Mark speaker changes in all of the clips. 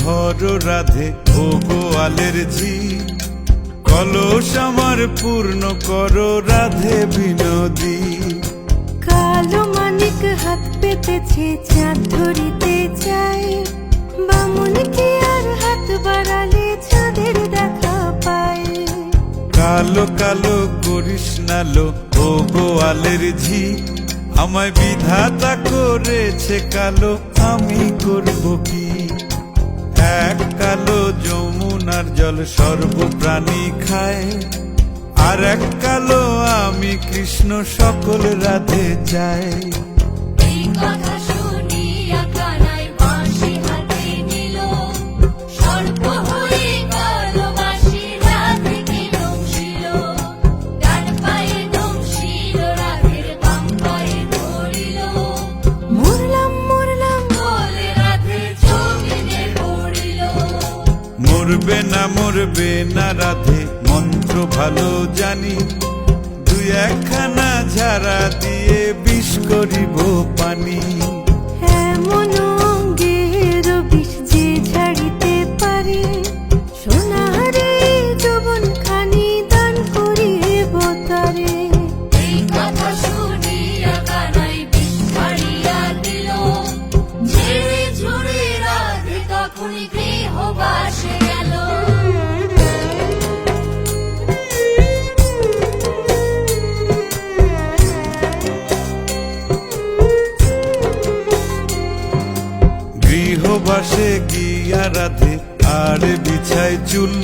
Speaker 1: ধরো রাধে ও গোয়ালের ঝি, কলস আমার পূর্ণ করো রাধে বিনোদী।
Speaker 2: কালো মানিক হাত পেতেছে চাঁদ ধরিতে চায়, বামুন কি আর হাত বাড়ালে চাঁদের দেখা পায়।
Speaker 1: কালো কালো করিস নালো ও গোয়ালের ঝি, আমায় বিধাতা করেছে কালো, আমি করব কি? এক কালো যমুনার জল সর্বপ্রাণী খায়, আর এক কালো আমি কৃষ্ণ সকল রাধে চাই।
Speaker 3: এই কথা শুনিয়া কানাই বাঁশি হাতে নিল, সর্প হয়ে কালো বাঁশি রাধেকে দংশিল। ডান পায়ে দংশিল রাধের বাম পায়ে ধরিল,
Speaker 2: মরলাম মরলাম
Speaker 3: বলে রাধে জমিনে পড়িল।
Speaker 1: মরবে না রাধে মন্ত্র ভালো জানি, দুই একখানা ঝাড়া দিয়ে বিষ করিব পানি।
Speaker 2: এমন অঙ্গের বিষ যে ঝাড়িতে পারে, সোনারে যৌবন খানি দান করিব তারে।
Speaker 3: এই কথা শুনিয়া কানাই বিষ ছাড়িয়া দিল, ঝেড়ে ঝুড়ে রাধে তখনই গৃহবাসে গেল।
Speaker 1: গৃহবাসে গিয়া রাধে আর বিছায় চুল,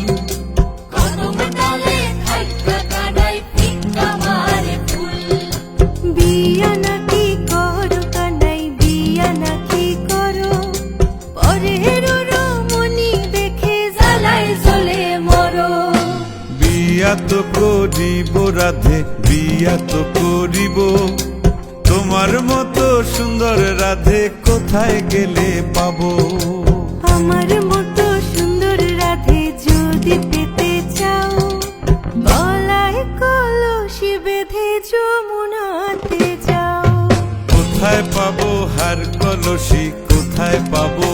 Speaker 3: কদম ডালে থাইকা কানাই ফিক্কা মারে ফুল।
Speaker 2: বিয়া নাকি করো কানাই বিয়া নাকি করো, পরের রমণী দেখে জ্বালায় জ্বলে মরো।
Speaker 1: বিয়া তো করিব রাধে বিয়া তো করিব, তোমার মতো সুন্দর রাধে কোথায় গেলে পাবো?
Speaker 2: আমার মতো সুন্দর রাধে যদি পেতে চাও, গলায় কলসি বেঁধে যমুনাতে যাও।
Speaker 1: কোথায় পাবো হার কলসি, কোথায় পাবো